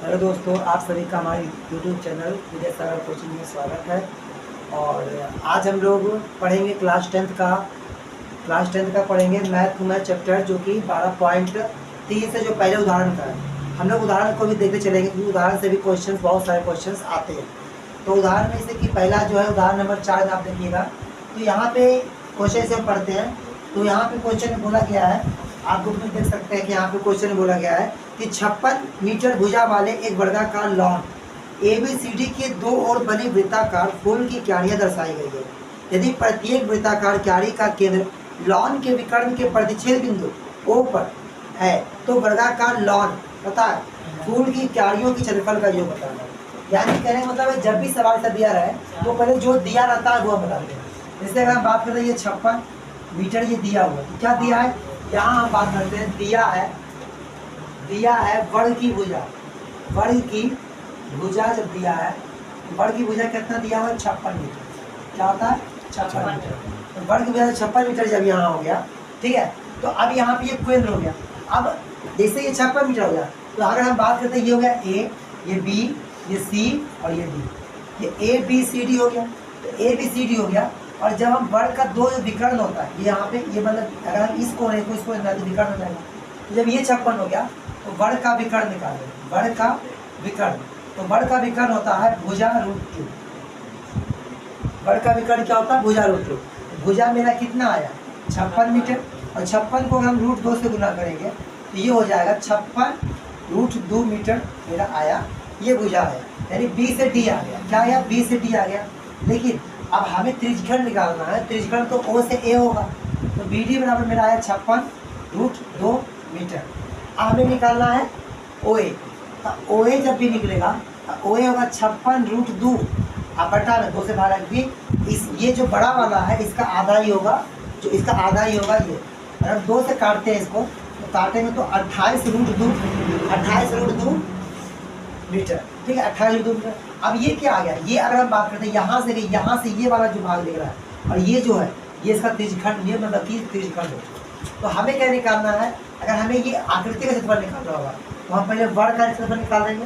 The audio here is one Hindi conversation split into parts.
हेलो दोस्तों, आप सभी का हमारे यूट्यूब चैनल विजय सागर कोचिंग में स्वागत है। और आज हम लोग पढ़ेंगे क्लास टेंथ का पढ़ेंगे मैथ चैप्टर, जो कि 12.3 से जो पहले उदाहरण का है। हम लोग उदाहरण को भी देखते चलेंगे, क्योंकि उदाहरण से भी क्वेश्चंस, बहुत सारे क्वेश्चंस आते हैं। तो उदाहरण में से कि पहला जो है उदाहरण नंबर 4 आप देखिएगा। तो यहाँ पे क्वेश्चन से हम पढ़ते हैं। तो यहाँ पे क्वेश्चन में बोला गया है, आप बुक में देख सकते हैं कि यहाँ पे क्वेश्चन में बोला गया है कि 56 मीटर भुजा वाले एक वर्गाकार लॉन ABCD के दो और बनी वृत्ताकार फूल की क्यारियाँ दर्शाई गई है। यदि प्रत्येक वृत्ताकार क्यारी का केंद्र लॉन के विकर्ण के प्रतिच्छेद बिंदु O पर है, तो वर्गाकार लॉन पता है फूल की क्यारियों की क्षेत्रफल का योग बताना है। यानी कहने का मतलब है, जब भी सवाल सा दिया रहे तो पहले जो दिया रहता है वो हम बताते हैं। जैसे अगर हम बात करते हैं, ये 56 मीटर ये दिया हुआ, तो क्या दिया है, यहाँ हम बात करते हैं, दिया है वर्ग की भुजा जब दिया है, वर्ग की भुजा कितना दिया हुआ है, 56 मीटर। क्या होता है, 56 मीटर। तो वर्ग की भुजा 56 मीटर जब यहाँ हो गया, ठीक है। तो अब यहाँ पे ये केंद्र हो गया। अब जैसे ये 56 मीटर हो गया, तो अगर हम बात करते हैं, ये हो गया A, ये B, ये C और ये D, ये ABCD हो गया। तो ABCD हो गया। और जब हम वर्ग का दो विकर्ण होता है, ये यहाँ पे, ये मतलब अगर हम इस कोने को इसको तो विकर्ण हो जाएगा। तो जब ये 56 हो गया, तो वर्ग का विकर्ण निकालें, वर्ग का विकर्ण। तो वर्ग का विकर्ण होता है भुजा √2। वर्ग का विकर्ण क्या होता है, भुजा √2। भुजा मेरा कितना आया, 56 मीटर, और 56 को हम √2 से गुना करेंगे तो ये हो जाएगा 56 √2 मीटर मेरा आया, ये भुजा आया। यानी B से D आ गया। क्या आया, B से D आ गया। लेकिन अब हमें त्रिज्यखंड निकालना है, त्रिज्यखंड तो O से A होगा। तो BD बराबर मेरा आया 56 √2 मीटर। अब हमें निकालना है OA। तो OA जब भी निकलेगा तो OA होगा 56 √2 बटा में 2 से भाग, क्योंकि ये जो बड़ा वाला है इसका आधा ही होगा, जो इसका आधा ही होगा ये। अगर 2 से काटते हैं इसको, तो काटेंगे तो 28 √2 मीटर, ठीक है, 28 √2 मीटर। अब ये क्या आ गया, ये अगर हम बात करते हैं यहाँ से ये वाला जो भाग दिख रहा है, और ये जो है ये इसका त्रिज्यखंड, ये मतलब कि त्रिज्यखंड है। तो हमें क्या निकालना है, अगर हमें ये आकृति का क्षेत्रफल निकालना होगा, तो हम पहले वर्ग का क्षेत्रफल निकाल देंगे।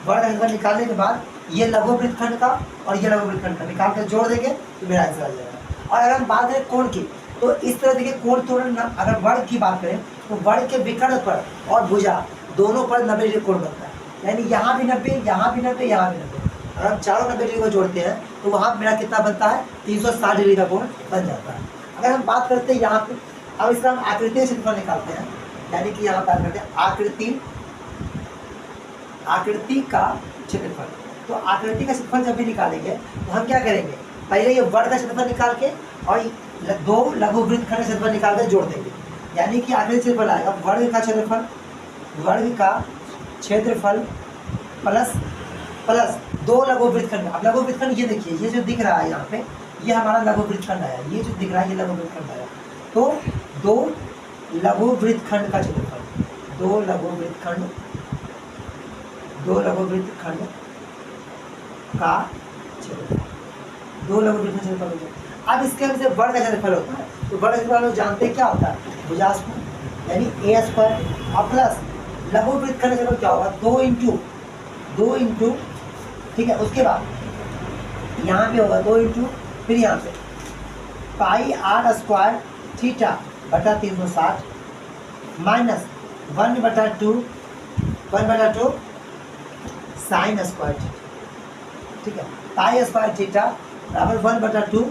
वर्ग का क्षेत्रफल निकालने के बाद ये लघु वृत्तखंड का और ये लघु वृत्तखंड का निकाल कर जोड़ देंगे तो मेरा आंसर आ जाएगा। और अगर हम बात करें कोण की, तो इस तरह देखिए कोण तोड़न, अगर वर्ग की बात करें तो वर्ग के विकर्ण पर और भुजा दोनों पर 90 डिग्री कोण बनता है। यानी यहाँ भी 90, यहाँ भी 90, यहाँ भी 90। अगर हम चारों 90 डिग्री को जोड़ते हैं तो वहाँ मेरा कितना बनता है, 360 डिग्री का कोण बन जाता है। अगर हम बात करते हैं यहाँ पे, अब इसका हम आकृति का क्षेत्रफल निकालते हैं। यानी कि यहाँ बात करते हैं आकृति का क्षेत्रफल। तो आकृति का क्षेत्रफल जब भी निकालेंगे तो हम क्या करेंगे, पहले ये वर्ग का क्षेत्रफल निकाल के और दो लघु वृत्तखंड का क्षेत्रफल निकाल कर जोड़ देंगे। यानी कि आकृति क्षेत्रफल आएगा वर्ग का क्षेत्रफल प्लस दो लघु वृत्तखंड। अब लघु वृत्तखंड ये देखिए, ये जो दिख रहा है यहाँ पे, ये हमारा लघु वृत्तखंड आया, ये जो दिख रहा है ये लघु वृत्तखंड आया। तो दो लघु वृत्तखंड का क्षेत्रफल, दो लघु वृत्तखंड का क्षेत्रफल, दो लघु वृत्तखंड क्षेत्रफल हो गया। अब इसके वजह से वर्ग का क्षेत्रफल होता है। तो वर्ग का क्षेत्रफल लोग जानते हैं क्या होता है, भुजा स्क्वायर यानी A स्क्वायर, और प्लस लघु वृत्तखंड क्षेत्रफल क्या होगा, 2 इंटू, ठीक है। उसके बाद यहाँ पे होगा 2 इंटू, फिर यहाँ पे पाई r स्क्वायर थीटा बटा 360 माइनस 1/2 साइन स्क्वायर थीटा, ठीक है। पाई स्क्वायर थीटा बराबर 1/2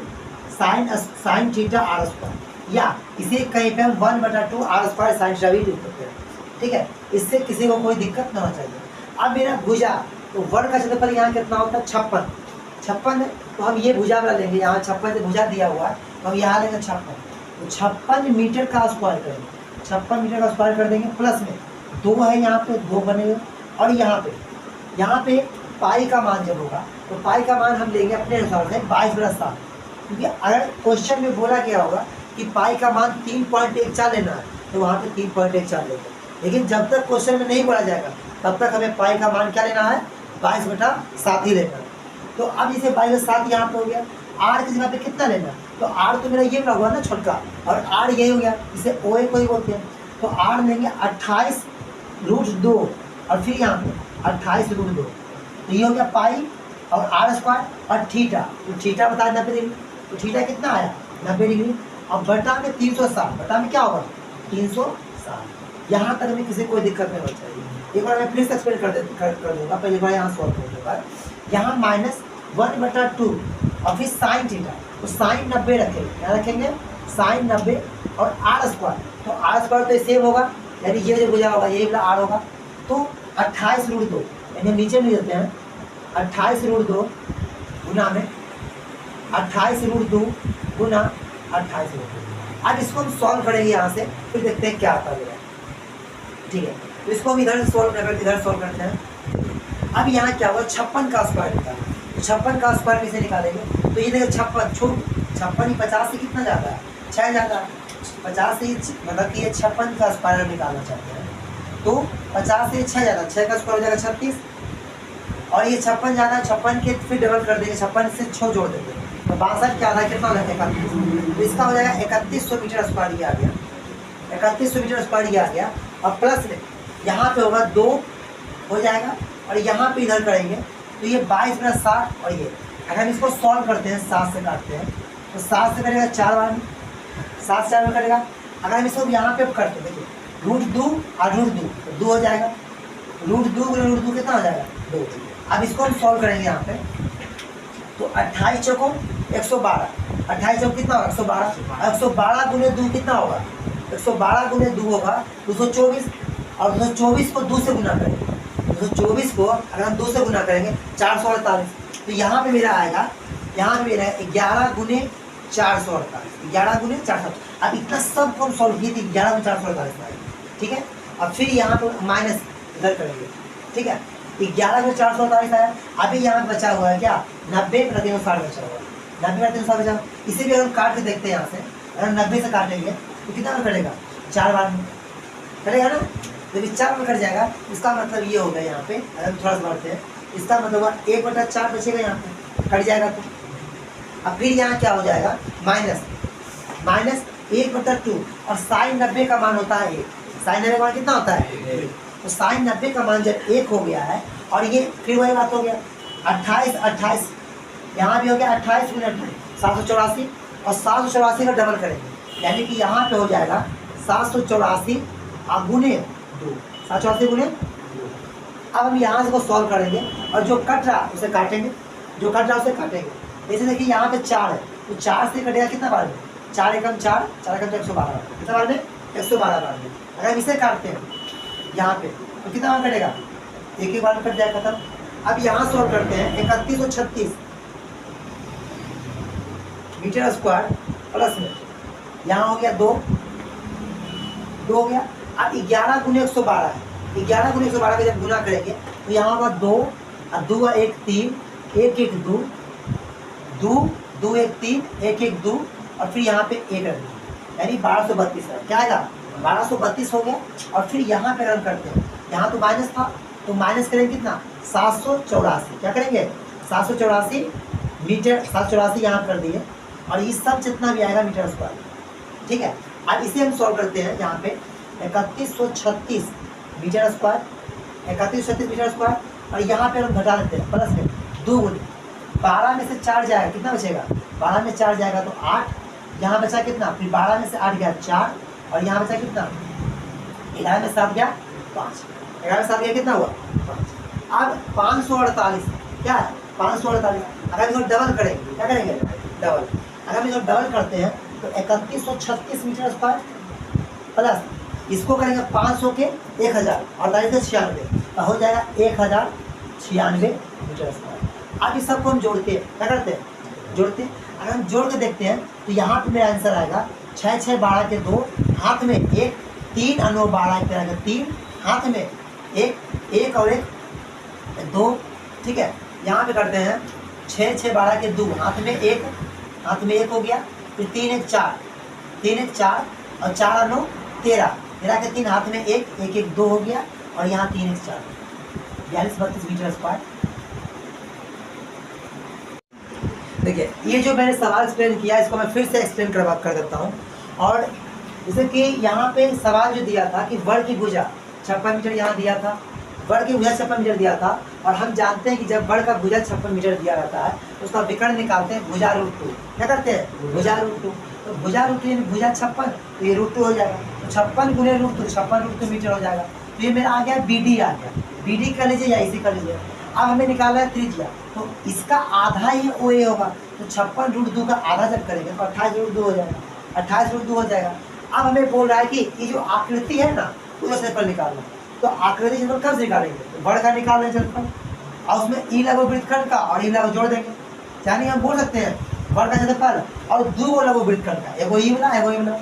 साइन थीटा r स्क्वायर, या इसे कहीं पे हम 1/2 r स्क्वायर साइन थीटा भी लिख सकते हैं, ठीक है। इससे किसी को कोई दिक्कत ना हो चाहिए। अब मेरा भुजा, तो वर्ग का क्षेत्रफल यहाँ कितना होता है, 56 है। तो हम ये भुजा वाला लेंगे, यहाँ 56 से भुजा दिया हुआ है, तो हम यहाँ लेंगे 56। तो 56 मीटर का स्क्वायर करेंगे, 56 मीटर का स्क्वायर कर देंगे। प्लस में 2 है यहाँ पे, 2 बनेगा। और यहाँ पे पाई का मान जब होगा, तो पाई का मान हम लेंगे अपने अनुसार से 22/7, क्योंकि अगर क्वेश्चन में बोला गया होगा कि पाई का मान 3.14 लेना है, तो वहाँ पे 3.14 लेंगे। लेकिन जब तक क्वेश्चन में नहीं बोला जाएगा तब तक हमें पाई का मान क्या लेना है, 22/7 ही लेना है। तो अब इसे 22/7 यहाँ पे हो गया। आर की जगह पे कितना लेना है, तो आर तो मेरा ये बना हुआ ना छोटका, और आर यही हो गया, इसे OA को ही बोलते हैं। तो आर लेंगे 28 √2 और फिर यहाँ पे 28√2, तो ये हो गया पाई और आर स्क्वायर और थीटा, तो थीटा बता 90 डिग्री, तो थीटा कितना आया 90 डिग्री। अब बटा में 360, बटा में क्या होगा 360। यहाँ तक में किसी कोई दिक्कत नहीं होनी चाहिए। एक बार मैं फिर से एक्सप्लेन कर दूंगा, पहले बार यहाँ सॉल्व कर दूंगा। यहाँ -1/2 और फिर साइन थीटा, तो साइन 90 रखेंगे, क्या रखेंगे साइन 90 और आर स्क्वायर, तो आर स्क्वायर तो सेम होगा, यानी ये जो भुजा होगा ये वाला आर होगा, तो 28√2, यानी नीचे नहीं देते हैं 28√2 गुना में 28√2 गुना 28√2। अब इसको हम सॉल्व करेंगे यहाँ से, फिर देखते हैं क्या आता है, ठीक है। तो इसको हम इधर सॉल्व करते हैं। अब यहाँ क्या हुआ 56 का स्क्वायर निकालेंगे, तो 56 का स्क्वायर कैसे निकालेंगे, तो ये देखो 56 ही 50 से कितना ज़्यादा है 6 ज़्यादा है, 50 से मतलब कि ये 56 का स्क्वायर निकालना चाहते हैं, तो 50 से 6 ज़्यादा, 6 का स्क्वायर हो जाएगा 36, और ये 56 ज़्यादा, 56 के फिर डबल कर देंगे, 56 से 6 जोड़ देंगे, तो 62 क्या आधा कितना हो जाएगा 31, तो इसका हो जाएगा 3100 मीटर स्क्वायर, ये आ गया 3100 मीटर स्क्वायर, ये आ गया। अब प्लस में यहाँ पे होगा 2 हो जाएगा, और यहाँ पे इधर करेंगे तो ये 22 × 60, और ये अगर हम इसको सॉल्व करते हैं 7 से काटते हैं, तो 7 से करेगा 4 बार में, 7 से 4 में करेगा। अगर हम इसको यहाँ पे करते हैं, देखिए √2 और √2 तो 2 हो जाएगा, √2 × √2 कितना हो जाएगा 2। अब इसको हम सॉल्व करेंगे यहाँ पे, तो 28 चौको 112, 28 चौको कितना होगा 112, 112 गुने 2 कितना होगा 112 गुने 2 होगा 224, और 224 को 2 से गुना करेंगे, 224 को अगर हम 2 से गुना करेंगे 448, तो यहाँ पे मेरा आएगा, यहाँ पे मेरा 11 गुने 448, 11 गुने 448। अब इतना सब को हम सॉल्व किए थे, 11 गुने 448 आएगा, ठीक है। अब फिर यहाँ पे माइनस इधर करेंगे, ठीक है, 11 गुने 448 आया। अभी यहाँ बचा हुआ है क्या 90/360 बचा हुआ है, 90/360 बचा। इसे भी हम काट के देखते हैं, यहाँ से अगर 90 से काटेंगे तो कितना में कटेगा 4 बार में कटेगा ना, जब 4 में कट जाएगा इसका मतलब ये होगा, यहाँ पे अगर हम थोड़ा सा बढ़ते हैं, इसका मतलब 1/4 बचेगा, यहाँ पे कट जाएगा। तो अब फिर यहाँ क्या हो जाएगा माइनस 1/2, और साइन 90 का मान होता है 1, साइन 90 का मान कितना होता है 1, तो साइन 90 का मान जब 1 हो गया है, और ये फिर वही बात हो गया 28 यहाँ भी हो गया 28 × 28 784, और 784 का डबल करेंगे, यानी कि यहाँ पे हो जाएगा 784 गुने 2, 784 गुने 2। अब हम यहाँ से को सॉल्व करेंगे, और जो कट रहा उसे काटेंगे, जो कट रहा उसे काटेंगे। जैसे देखिए यहाँ पे 4 है, तो 4 से कटेगा कितना बार में 4 एकम 4, 4 एकम 112, कितना बार में 112 बार में। अगर हम इसे काटते हैं यहाँ पे तो कितना बार कटेगा, एक ही बार में कट जाएगा खत्म। अब यहाँ सॉल्व करते हैं 3136 मीटर स्क्वायर, प्लस में यहाँ हो गया 2 हो गया। अब 11 गुने 112 है, 11 गुने 112 का जब गुना करेंगे तो यहाँ होगा 2 और 2 1 3 1 1 2 2 2 1 3 1 1 2, और फिर यहाँ पे 1 रख दिया, यानी 1232 है, क्या आएगा 1232 हो गया। और फिर यहाँ पे रन करते हैं, यहाँ तो माइनस था, तो माइनस करेंगे कितना 784, क्या करेंगे 784 मीटर, 784 यहाँ कर दिए, और ये सब जितना भी आएगा मीटर स्क्वायर, ठीक है। अब इसे हम सॉल्व करते हैं, यहाँ पे 3136 मीटर स्क्वायर, 3136 मीटर स्क्वायर, और यहाँ पे हम घटा देते हैं प्लस में 2 गुने 12 में से 4 जाएगा, कितना बचेगा 12 में 4 जाएगा तो 8, यहाँ बचा कितना, फिर 12 में से 8 गया 4, और यहाँ बचा कितना 11 में 7 गया 5, 11 में 7 गया कितना हुआ 5। अब 548 क्या है 548, अगर इसको डबल करेंगे क्या करेंगे डबल, अगर हम इसको डबल करते हैं तो 3136 मीटर स्क्वायर प्लस इसको करेंगे 500 के 1000 और 96 तो हो जाएगा 1096 मीटर स्क्वायर। अब इस सबको हम जोड़ते हैं, क्या करते हैं जोड़ते हैं। अगर हम जोड़ के देखते हैं तो यहाँ पे मेरा आंसर आएगा 6 6 12 के 2, हाथ में 1 3 और 9 12 के आएगा 3, हाथ में 1 और 1 2, ठीक है। यहाँ पे करते हैं 6 6 12 के 2, हाथ में 1 हो गया, फिर 3 1 4, 3 1 4 और 4 और 9 13, 13 के 3 हाथ में 1 1 2 हो गया, और यहाँ 3 1 4 42 32 मीटर स्क्वायर। देखिए ये जो मैंने सवाल एक्सप्लेन किया इसको मैं फिर से एक्सप्लेन कर देता हूँ। और जैसे कि यहाँ पे सवाल जो दिया था कि वर्ग की भुजा 56 मीटर यहाँ दिया था, वर्ग की भुजा 56 मीटर दिया था, और हम जानते हैं कि जब वर्ग का भुजा 56 मीटर दिया रहता है तो उसका विकर्ण निकालते हैं भुजा √2। क्या करते हैं? भुजा √2। तो भुजा √2 यानी भुजा 56, तो ये √2 हो जाएगा। तो 56 गुने √2, 56 √2 मीटर हो जाएगा। तो ये मेरा आ गया BD आ गया। BD कर लीजिए या इसी कर लीजिए। अब हमें निकालना है त्रिज्या, तो इसका आधा ही OA होगा। तो 56 √2 का आधा जब करेंगे तो 28 √2 हो जाएगा। 28 √2 हो जाएगा। अब हमें बोल रहा है कि ये जो आकृति है ना उसका क्षेत्रफल निकालना। तो आकृति क्षेत्रफल कब से निकालेंगे? तो वर्ग का निकाल लेंगे क्षेत्रफल, और उसमें ई लघु वृत्तखंड का और ई लघु जोड़ देंगे। यानी हम बोल सकते हैं वर्ग का क्षेत्रफल और 2 लघु वृत्तखंड का, एगो ई वाला एगो ई वाला,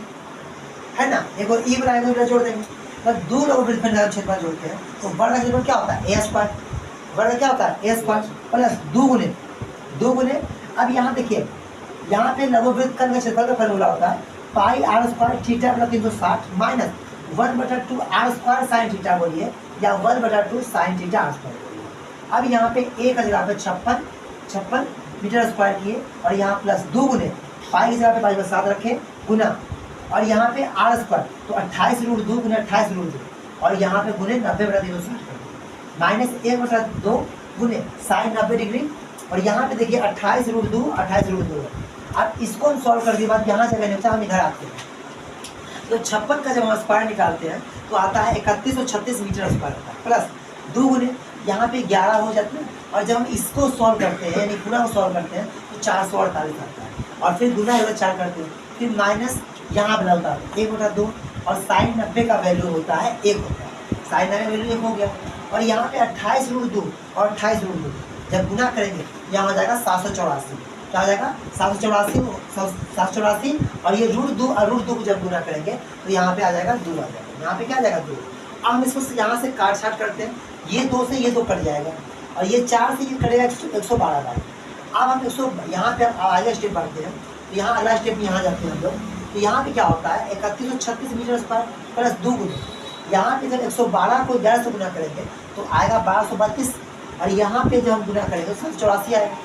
है ना, एगो ई वाला एगो ई वाला जोड़ देंगे। तो 2 लघु वृत्तखंड का क्षेत्रफल जोड़ते हैं तो वर्ग का क्षेत्रफल क्या होता है? A²। वर्ग क्या होता है? A² प्लस 2 गुने। अब यहाँ देखिए, यहाँ पे लघु वृत्तखंड का क्षेत्रफल का फॉर्मूला होता है पाई r² theta plus 360 minus 1/2 r² sine theta बोलिए, या 1/2 साइन थीटा r² बोलिए। अब यहाँ पे a का जगह पे 56 मीटर स्क्वायर किए, और यहाँ प्लस 2 गुने पाई की जगह पे 5/7 रखे गुना, और यहाँ पे r² तो 28 √2 गुने 28 √2, और यहाँ पे गुने 90/360 माइनस 1/2 गुने साइन 90 डिग्री, और यहाँ पे देखिए 28 √2 अब इसको हम सॉल्व कर दिए बाद यहाँ जगह नहीं होता, हम इधर आते हैं। तो 56 का जब हम स्क्वायर निकालते हैं तो आता है 3136 मीटर स्क्वायर आता है, प्लस 2 गुने यहाँ पे 11 हो जाते हैं, और जब हम इसको सॉल्व करते हैं यानी पूरा को सॉल्व करते हैं तो 448 आता है, और फिर गुना 4 करते हैं, फिर माइनस यहाँ बना होता है 1/2, और साइन 90 का वैल्यू होता है 1 होता है, साइन 90 वैल्यू 1 हो गया। और यहाँ पे 28 √2 और 28 √2 जब गुना करेंगे यहाँ हो जाएगा 784। क्या हो जाएगा? 784, और ये √2 और √2 को जब गुना करेंगे तो यहाँ पे आ जाएगा 2 आ जाएगा। यहाँ पे क्या आ जाएगा? 2। अब हम इसको यहाँ से काट छाट करते हैं, ये 2 से ये 2 कट जाएगा, और ये 4 से ये कटेगा 112 बार। अब हम 100 यहाँ पे आगे स्टेप बढ़ते हैं, तो यहाँ अगला स्टेप यहाँ जाते हैं हम लोग। तो यहाँ पे क्या होता है 3136 मीटर स्क्वायर प्लस 2 गुने, यहाँ पे जब 112 को 11 से गुना करेंगे तो आएगा 1232, और यहाँ पे जब हम गुना करेंगे तो 784 आएगा।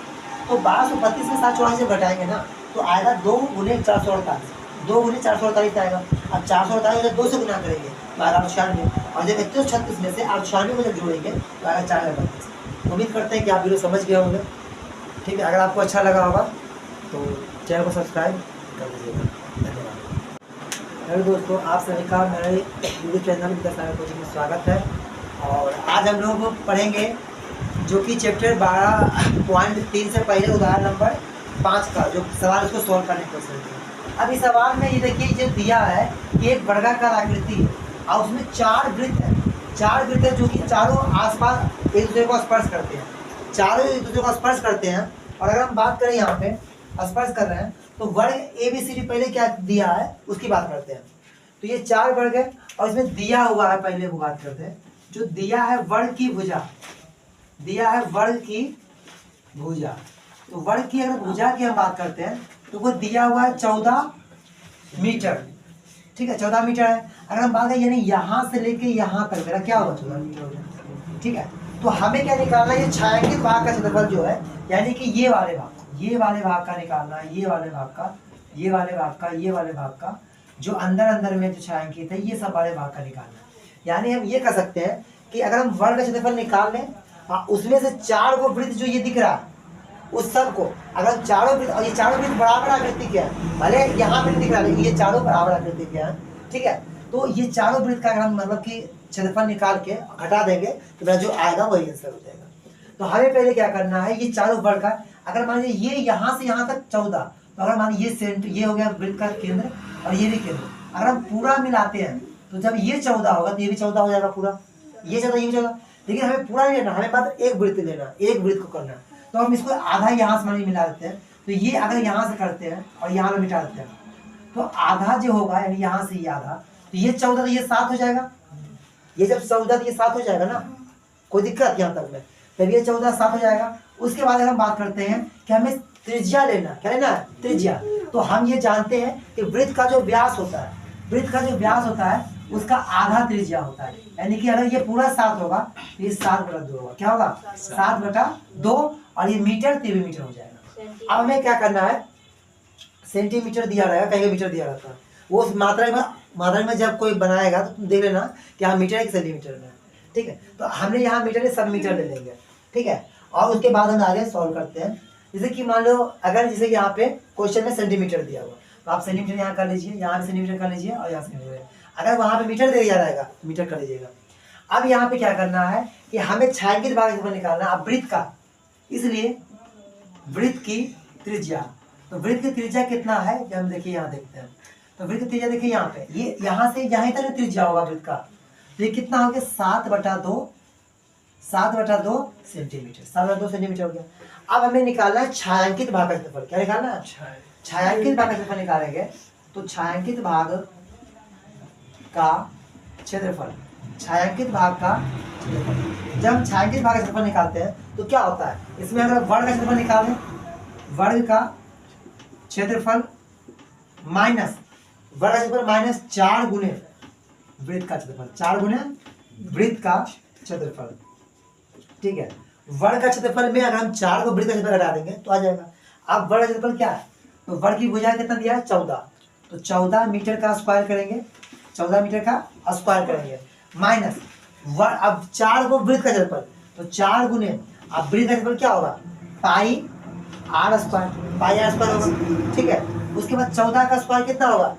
तो 1232 में 784 जब घटाएंगे ना तो आएगा 2 गुने 448, 2 गुने 448 आएगा। अब 448 जब 2 से गुना करेंगे तो आएगा 98, और जब 136 में से 98 को जब जोड़ेंगे तो आएगा 432। उम्मीद करते हैं कि आप वीडियो समझ गए होंगे। ठीक है, अगर आपको अच्छा लगा होगा तो चैनल को सब्सक्राइब कर दीजिएगा। धन्यवाद। हेलो दोस्तों, आप सभी का मेरे यूट्यूब चैनल विकास सागर कोचिंग में स्वागत है। और आज हम लोग पढ़ेंगे जो कि चैप्टर 12.3 से पहले उदाहरण नंबर 5 का जो सवाल उसको सॉल्व करने की कोशिश करेंगे। अब इस सवाल में ये देखिए जो दिया है कि एक वर्गाकार आकृति है और उसमें 4 वृत्त है, 4 वृत्त है जो कि चारों आसपास एक दूसरे को स्पर्श करते हैं, चारों एक दूसरे को स्पर्श करते हैं। और अगर हम बात करें यहाँ पे स्पर्श कर रहे हैं तो वर्ग ABCD पहले क्या दिया है उसकी बात करते हैं। तो ये 4 वर्ग है और इसमें दिया हुआ है, पहले वो बात करते हैं। जो दिया है वर्ग की भुजा, दिया है वर्ग की भुजा। तो वर्ग की अगर भुजा की हम बात करते हैं तो वो दिया हुआ है 14 मीटर। ठीक है, 14 मीटर है। अगर हम बात करें यानी यहाँ से लेके यहाँ तक मेरा क्या होगा 14 मीटर हो जाए। ठीक है, तो हमें क्या निकालना है? ये छायांकित भाग का क्षेत्रफल जो है यानी कि ये वाले भाग का निकालना है, ये वाले भाग का, ये वाले भाग का, ये वाले भाग का, जो अंदर अंदर में जो छायांकित है ये सब वाले भाग का निकालना है। यानी हम ये कह सकते हैं कि अगर हम वर्ग का क्षेत्रफल निकाल लें उसमें से 4 को वृत्त जो ये दिख रहा है उस सब को अगर चारों वृत्त, और ये चारों वृत्त बराबर आकृति के हैं, भले यहाँ पे दिख रहा है ये चारों बराबर आकृति के हैं। ठीक है, तो ये चारों वृत्त का अगर हम मतलब कि क्षेत्रफल निकाल के घटा देंगे तो मेरा जो आएगा वही आंसर हो जाएगा। तो हमें पहले क्या करना है, ये चारों वर्ग का अगर मान लीजिए ये यहाँ से यहाँ तक 14, तो अगर मान लीजिए ये सेंटर, ये हो गया वृत्त का केंद्र और ये भी केंद्र, अगर हम पूरा मिलाते हैं तो जब ये 14 होगा तो ये भी 14 हो जाएगा पूरा, ये 14 ये भी 14। लेकिन हमें पूरा नहीं लेना, हमें मात्र एक वृत्त लेना, एक वृत्त को करना। तो हम इसको आधा यहाँ से मिला देते हैं, तो ये अगर यहाँ से करते हैं और यहाँ पे मिटा देते हैं तो आधा जो होगा यानी यहाँ से ये आधा, तो ये 14 तो ये 7 हो जाएगा। ये जब 14 तो ये 7 हो जाएगा ना, कोई दिक्कत यहाँ तक में, तब ये 14 7 हो जाएगा। उसके बाद अगर हम बात करते हैं कि हमें त्रिज्या लेना, क्या लेना है? त्रिज्या। तो हम ये जानते हैं कि वृत्त का जो व्यास होता है, वृत्त का जो व्यास होता है उसका आधा त्रिज्या होता है। यानी कि अगर ये पूरा 7 होगा तो ये 7/2 होगा। क्या होगा? 7/2, और ये मीटर तो भी मीटर हो जाएगा। अब हमें क्या करना है, सेंटीमीटर दिया रहेगा, कहीं मीटर दिया रहता है, वो मात्रा में जब कोई बनाएगा तो तुम देख लेना कि हाँ मीटर है कि सेंटीमीटर में। ठीक है, तो हमने यहाँ मीटर है, सब मीटर ले लेंगे, ठीक है। और उसके बाद हम आगे सॉल्व करते हैं। जैसे कि मान लो अगर जैसे यहाँ पे क्वेश्चन में सेंटीमीटर दिया हुआ, तो आप सेंटीमीटर यहाँ कर लीजिए, यहाँ पे सेंटीमीटर कर लीजिए और यहाँ सेंटीमीटर। अगर वहाँ पे मीटर दे दिया रहेगा तो मीटर कर लीजिएगा। अब यहाँ पे क्या करना है कि हमें छायांकित भाग निकालना है, अब वृत्त का, इसलिए वृत्त की त्रिज्या, तो वृत्त की त्रिज्या कितना है कि हम देखिए यहाँ देखते हैं। तो वृत्त की त्रिज्या देखिए यहाँ पे, ये यहाँ से यहीं तक त्रिज्या होगा वृत्त का, तो ये कितना हो गया 7/2 सेंटीमीटर, 7/2 सेंटीमीटर हो गया। अब हमें निकालना है छायांकित भाग का क्षेत्रफल। क्या निकालना है? छायांकित भाग का क्षेत्रफल निकालेंगे, तो छायांकित भाग का क्षेत्रफल, छायांकित भाग का क्षेत्रफल। जब हम छायांकित भाग का क्षेत्रफल निकालते हैं तो क्या होता है, इसमें अगर वर्ग का क्षेत्रफल निकालें, वर्ग का क्षेत्रफल माइनस वर्ग का क्षेत्रफल माइनस 4 गुने वृत्त का क्षेत्रफल, 4 गुने वृत्त का क्षेत्रफल, ठीक है। वर्ग का क्षेत्रफल में अगर हम 4 को वृत्त का क्षेत्रफल घटा देंगे तो आ जाएगा। अब वर्ग का क्षेत्रफल क्या है, तो वर्ग की भुजा कितना दिया है 14, तो 14 मीटर का स्क्वायर करेंगे, 14 मीटर का स्क्वायर करेंगे, माइनस अब 4 को वृत्त का क्षेत्रफल, तो 4 गुने अब वृत्त का क्षेत्रफल क्या होगा पाई आर स्क्वायर होगा, ठीक है। उसके बाद 14 का स्क्वायर कितना होगा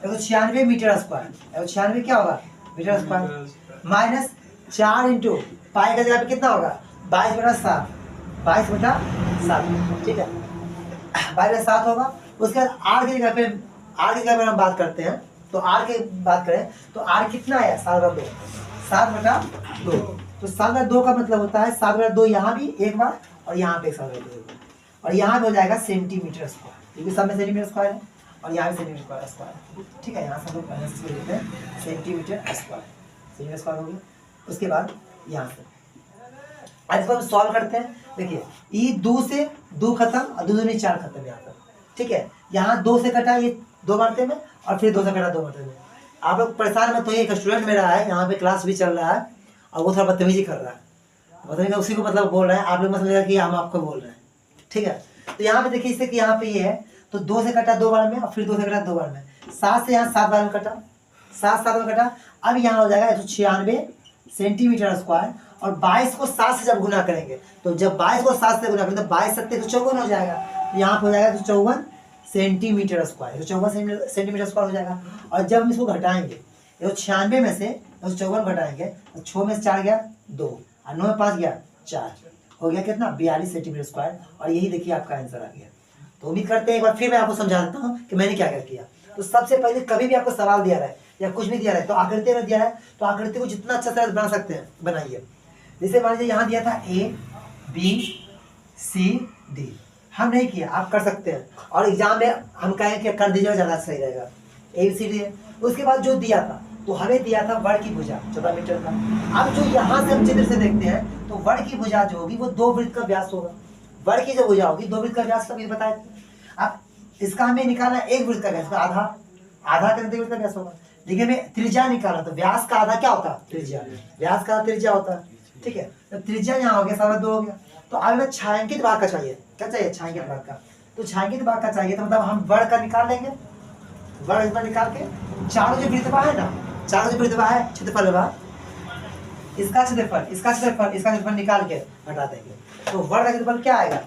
196 मीटर स्क्वायर, 196 क्या होगा metre square, minus 4 into pi का जगह पे कितना होगा 22/7, 22/7, ठीक है, 22/7 होगा। उसके बाद आर की जगह पे हम बात करते हैं, तो आर की बात करें तो आर कितना है 7/2, 7/2, तो 7/2 का मतलब होता है 7/2 यहाँ भी एक बार और यहाँ पे 7/2 और यहाँ पे हो जाएगा सेंटीमीटर स्क्वायर, क्योंकि सब में सेंटीमीटर स्क्वायर है और यहाँ भी सेंटीमीटर स्क्वायर, ठीक है। यहाँ से हम लोग पहले से लेते हैं सेंटीमीटर स्क्वायर हो गया। उसके बाद यहाँ से आज इसको हम सॉल्व करते हैं। देखिए ये 2 से 2 खत्म और 2 दूनी 4 खत्म यहाँ पर, ठीक है। यहाँ 2 से कटा ये 2 मरते में और फिर 2 से कटा 2 मरते में। आप लोग परेशान मत होइए, एक स्टूडेंट मेरा है यहाँ पे, क्लास भी चल रहा है और वो थोड़ा बदतमीजी कर रहा है, बदतमीजी उसी को मतलब बोल रहे हैं, आप लोग मतलब लगा कि हम आपको बोल रहे हैं, ठीक है। तो यहाँ पे देखिए इससे कि यहाँ पे ये है, तो 2 से कटा 2 बार में और फिर 2 से कटा 2 बार में, 7 से यहाँ 7 बार में कटा, 7 बार कटा। अब यहाँ हो जाएगा 196 सेंटीमीटर स्क्वायर और 22 को 7 से जब गुना करेंगे, तो जब 22 को 7 से गुना करेंगे तो 22 7 154 हो जाएगा, तो यहाँ पे हो जाएगा 154 सेंटीमीटर स्क्वायर, 154 सेंटीमीटर स्क्वायर हो जाएगा। और जब हम इसको घटाएंगे 196 में से 154 घटाएंगे तो 6 में से 4 गया 2 और 9 में 5 गया 4, हो गया कितना 42 सेंटीमीटर स्क्वायर। और यही देखिए आपका आंसर आ गया। तो उम्मीद करते हैं एक बार फिर मैं आपको समझा देता हूँ कि मैंने क्या क्या किया। तो सबसे पहले कभी भी आपको सवाल दिया रहा है या कुछ भी दिया रहा है, तो आकृति में दिया है तो आकृति को जितना अच्छा तरह बना सकते हैं बनाइए। जैसे मान लीजिए यहाँ दिया था ABCD, हम नहीं किया, आप कर सकते हैं और एग्जाम में हम कहें कि कर दीजिए ज़्यादा सही रहेगा। ABCD है। उसके बाद जो दिया था तो हमें दिया था वर्ग की भुजा 14 मीटर का। अब जो यहाँ से हम चित्र से देखते हैं तो वर्ग की भुजा जो होगी वो 2 वृत्त का व्यास होगा। वर्ग की जो भुजा होगी 2 वृत्त का व्यास का बताया। अब इसका हमें निकालना 1 वृत्त का व्यास, आधा करते वृत्त का व्यास होगा। देखिए हमें त्रिज्या निकालना, तो व्यास का आधा क्या होता है त्रिज्या, व्यास का त्रिज्या होता है, ठीक है। तो त्रिज्या यहाँ हो गया 2.5 हो गया। तो अब हमें छायांकित भाग का चाहिए, क्या चाहिए छायांकित भाग का। तो छायांकित भाग का चाहिए तो मतलब हम वर्ग का निकाल लेंगे, वर्ग का निकाल के चारों जो वृत्तवा है ना, चारों जो वृत्तवा है क्षेत्रफल इसका क्षेत्रफल निकाल के हटा देंगे। तो वर्ग का क्षेत्रफल क्या आएगा,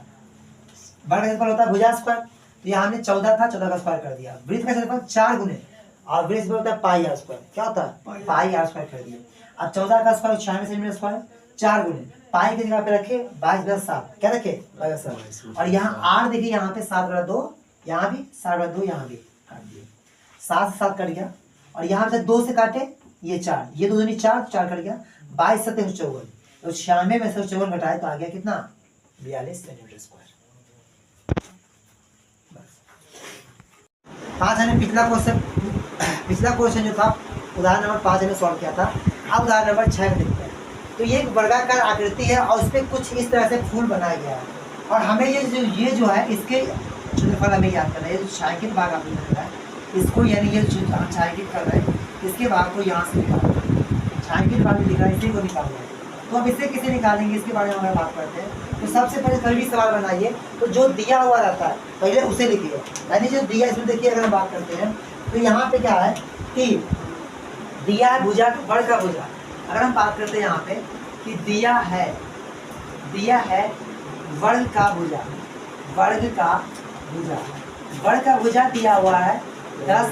वर्ग का क्षेत्रफल होता है भुजा स्क्वायर। तो यहाँ हमने 14 था, 14 का स्क्वायर कर दिया। वृत्त का क्षेत्रफल 4 गुने और वृत्त होता है पाई आर स्क्वायर, क्या होता है पाई आर स्क्वायर कर दिया। अब 14 का स्क्वायर 96 सेंटीमीटर स्क्वायर, 4 गुने पाई की जगह पे रखे 22/7, क्या रखे 22/7। और यहाँ आर देखिए यहाँ पे 7/2, यहाँ भी 7/2, यहाँ भी काट दिए, 7 से 7 कट गया। और यहाँ से 2 से काटे ये 4, ये 2 दूनी 4, 4 कट गया, 22 7 54, तो 96 में से 54 घटाए तो आ गया कितना 42 सेंटीमीटर स्क्वायर। 5 हमने पिछला क्वेश्चन जो था उदाहरण नंबर 5 हमने सॉल्व किया था। अब उदाहरण नंबर 6 में देखते हैं। तो ये एक वर्गाकार आकृति है और उस पर कुछ इस तरह से फूल बनाया गया है और हमें ये जो है इसके क्षेत्रफल हमें याद करना है। जो छायांकित भाग आपने दिख रहा है इसको, यानी ये हम छायांकित कर रहे हैं इसके भाग को यहाँ से निकालना है, छायांकित भाग दिख रहा है इसी को निकालना है। तो अब इसे कैसे निकालेंगे इसके बारे में हम बात करते हैं। तो सबसे पहले कोई भी सवाल बनाइए तो जो दिया हुआ रहता है पहले उसे लिखिए, यानी जो दिया इसमें देखिए अगर हम बात करते हैं तो यहाँ पे क्या है कि दिया है भुजा वर्ग का भुजा, अगर हम बात करते हैं यहाँ पे कि दिया है वर्ग का भुजा, वर्ग का भुजा दिया हुआ है 10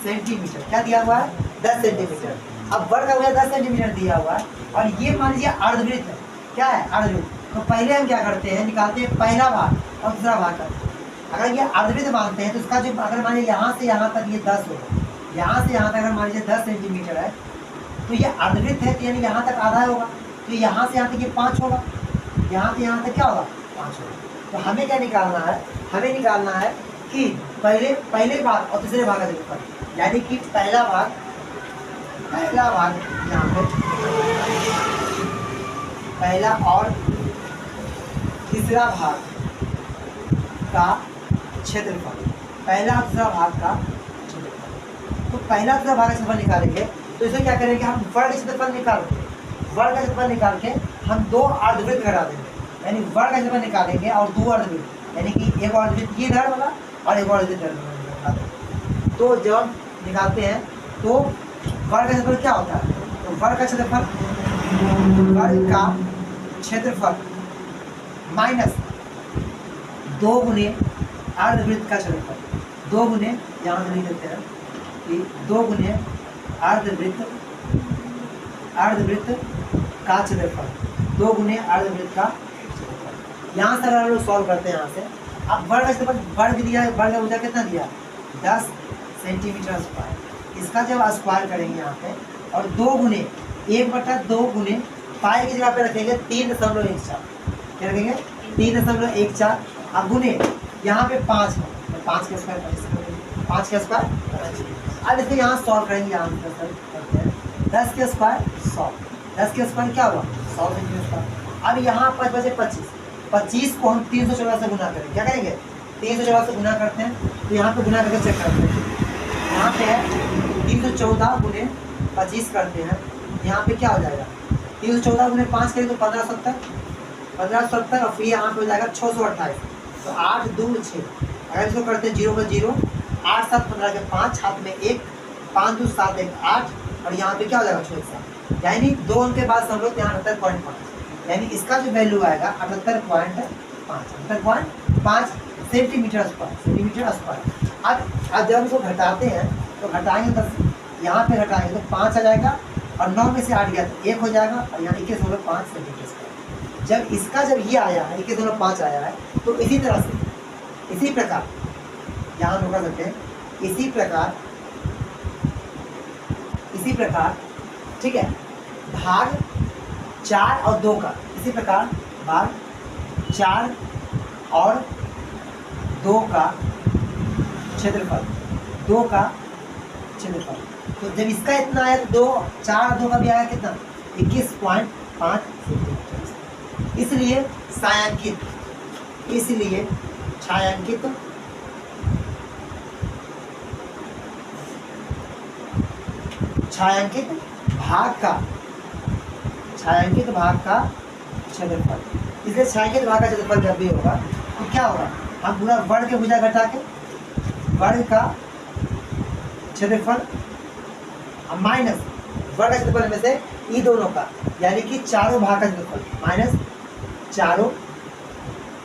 सेंटीमीटर। क्या दिया हुआ है? 10 सेंटीमीटर। अब वर्ग का भुजा 10 सेंटीमीटर दिया हुआ है और ये मान लीजिए अर्धवृत्त है। क्या है? अर्धवृत्त। तो पहले हम क्या करते हैं, निकालते हैं पहला भाग और दूसरा भाग करते हैं। अगर ये अर्धवृत्त मानते हैं तो इसका जो अगर मान लीजिए यहाँ से यहाँ तक ये 10 होगा, यहाँ से यहाँ तक अगर मान लीजिए 10 सेंटीमीटर है तो ये अर्धवृत्त है, तो यानी यहाँ तक आधा होगा, तो यहाँ से यहाँ तक ये 5 होगा, यहाँ से यहाँ तक क्या होगा? 5 होगा। तो हमें क्या निकालना है? हमें निकालना है कि पहले भाग और दूसरे भाग का क्षेत्रफल, यानी कि पहला भाग यहाँ पे पहला और तीसरा भाग का क्षेत्रफल, पहला और दूसरा भाग का क्षेत्रफल। तो पहला दूसरा भाग का क्षेत्रफल निकालेंगे तो इसमें क्या करेंगे, हम वर्ग का क्षेत्रफल निकाल के हम 2 अर्धवृत्त घटा देंगे, यानी वर्ग का क्षेत्रफल निकालेंगे और 2 अर्धवृत्त, यानी कि एक अर्धवृत्त ये इधर वाला और एक अर्धवृत्त इधर वाला। तो जब हम निकालते हैं तो वर्ग का क्षेत्रफल क्या होता है? तो वर्ग का क्षेत्रफल माइनस 2 गुने अर्धवृत्त का क्षेत्रफल, 2 गुने, यहाँ से लिख देते हैं कि 2 गुने अर्धवृत्त का क्षेत्रफल, 2 गुने अर्धवृत्त का क्षेत्रफल। यहाँ से हम लोग सॉल्व करते हैं यहाँ से। अब वर्ग का क्षेत्रफल वर्ग दिया, वर्ग का भुजा कितना दिया? 10 सेंटीमीटर स्क्वायर। इसका जब स्क्वायर करेंगे यहाँ पे और 2 गुने 1/2 गुने पाई की जगह पे रखेंगे 3.14, क्या रखेंगे? 3.14। अब गुने यहाँ पे 5 है, 5 के स्क्वायर 5 के स्क्वायर। अब इसे यहाँ सॉल्व करेंगे, यहाँ करते हैं 10 के स्क्वायर 100, 10 के स्क्वायर क्या हुआ? 100 सेंटीमीटर स्क्वायर। अब यहाँ 5 बचे 25 को हम 314 से गुना करेंगे। क्या करेंगे? 314 से गुना करते हैं, तो यहाँ पे गुना करके चेक करते हैं। यहाँ पे है 314 गुने 25 करते हैं, यहाँ पे क्या हो जाएगा? 314 गुने 5 करें तो 1570 और फिर यहाँ पे हो जाएगा 628। तो 8 2 6, अगर इसको करते हैं 0 का 0, 8 7 15 के 5, हाथ में 1, 5 2 7 1 8 और यहाँ पे क्या हो जाएगा? 6 यानी 2 अंक के बाद हम लोग यहाँ 78.5, यानी इसका जो वैल्यू आएगा 78.5 सेंटीमीटर स्क्वायर। अब जब हम इसको घटाते हैं तो घटाएंगे 10, यहाँ पे घटाएंगे तो 5 आ जाएगा और 9 में से 8 गया तो 1 हो जाएगा और यहाँ 21.5 सेंटीमीटर स्क्वायर। जब ये आया है 21.5 आया है, तो इसी तरह से इसी प्रकार यहाँ हम कर सकते हैं, इसी प्रकार ठीक है, भाग 4 और 2 का, इसी प्रकार भाग 4 और 2 का क्षेत्रफल, तो जब इसका इतना आया तो 4 और 2 का भी आया कितना? 21.5 सेंटीमीटर। इसलिए छायांकित भाग का क्षेत्रफल, इसलिए छायांकित भाग का क्षेत्रफल जब भी होगा तो क्या होगा? हम पूरा वर्ग के भुजा घटा के वर्ग का क्षेत्रफल माइनस वर्ग का क्षेत्रफल में से ई दोनों का, यानी कि चारों भाग का क्षेत्रफल माइनस चारों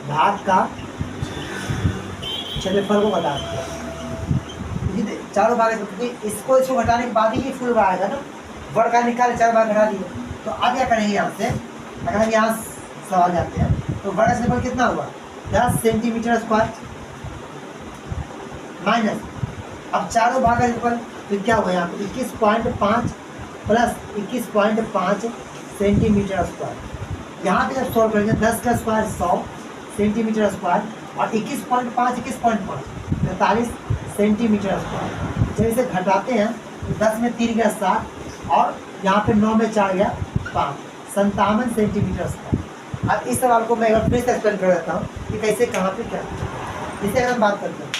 भाग का क्षेत्रफल को घटा दिया। चारों भाग, क्योंकि इसको घटाने के बाद ही ये फुल आएगा ना, वर्ग का निकाले 4 भाग घटा दिए। तो अब क्या करेंगे यहाँ से, अगर हम यहाँ सवाल जाते हैं तो वर्ग का क्षेत्रफल कितना हुआ? 10 सेंटीमीटर स्क्वायर माइनस, अब चारों भाग का क्षेत्रफल तो क्या हुआ? यहाँ पे 21.5 प्लस 21.5 सेंटीमीटर स्क्वायर। यहाँ पे जब सॉल्व करेंगे 10 का स्क्वायर 100 सेंटीमीटर स्क्वायर और 21.5 43 सेंटीमीटर स्क्वायर। जब इसे घटाते हैं तो 10 में 3 गया 7 और यहाँ पे 9 में 4 गया 5, 57 सेंटीमीटर स्क्वायर। अब इस सवाल को मैं एक फिर से एक्सप्लेन कर देता हूँ कि कैसे कहाँ पे क्या। इसे अगर हम बात करते हैं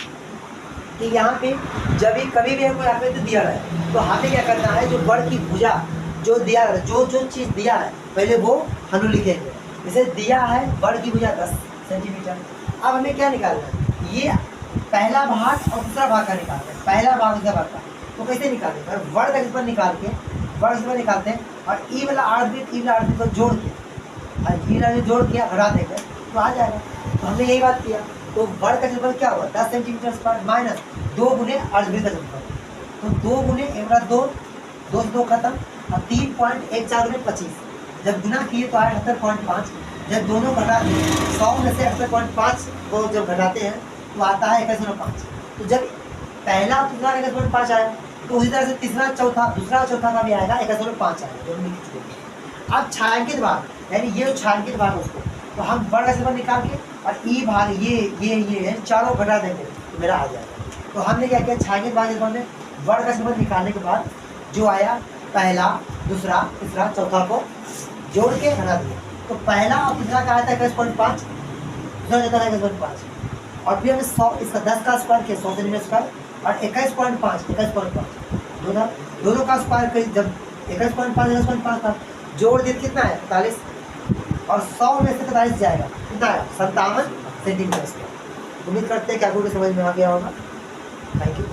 कि यहाँ पे जब भी कभी भी कोई आकृति दिया है तो हमें क्या करना है, जो वर्ग की भुजा जो दिया है, जो चीज़ दिया है पहले वो हम लिखेंगे। जैसे दिया है वर्ग की भुजा 10 सेंटीमीटर। अब हमें क्या निकालना है? ये पहला भाग और दूसरा भाग का निकालना है, पहला भाग दूसरा भाग का। तो कैसे निकालेंगे? वर्ग का क्षेत्रफल निकाल के वर्ग से निकालते हैं और ई वाला आर्ट को जोड़ के और ई वाला जोड़ के घटा देंगे तो आ जाएगा। तो हमने यही बात किया। तो वर्ग का क्षेत्रफल क्या हुआ 10 सेंटीमीटर स्क्वायर माइनस 2 गुने अर्धवृत्त का क्षेत्रफल। तो 2 गुने 1 बटा 2, 2 से 2 खत्म और 3.14 गुने 25 जब गुना किए तो आया 78.5। जब दोनों घटा 100 में से 78.5 को जब घटाते हैं तो आता है 21.5। तो जब पहला और दूसरा 21.5 आया तो उसी तरह से तीसरा दूसरा चौथा का भी आएगा 21.5 आएगा, दोनों लिख चुके हैं। अब छायांकित भाग यानी ये छायांकित भाग उसको तो हम वर्ग का क्षेत्रफल निकाल के और ई भाग ये चारों घटा देंगे तो मेरा आ जाएगा। तो हमने क्या किया छायांकित भाग में वर्ग का क्षेत्रफल निकालने के बाद जो आया पहला दूसरा तीसरा चौथा को जोड़ के घटा दिया। तो पहला और तीसरा का आया था 21.5, दूसरा चौथा 21.5 और फिर हमने 100 इसका 10 का स्क्वायर किया 100 सेंटीमीटर स्क्वायर और 21.5 दोनों का स्क्वायर करी जब 21.5 था जोड़ दिए कितना है 45 और 100 में से 45 जाएगा कितना है 57 सेंटीमीटर स्क्वायर। उम्मीद करते हैं कि आपको समझ में आ गया होगा। Thank you.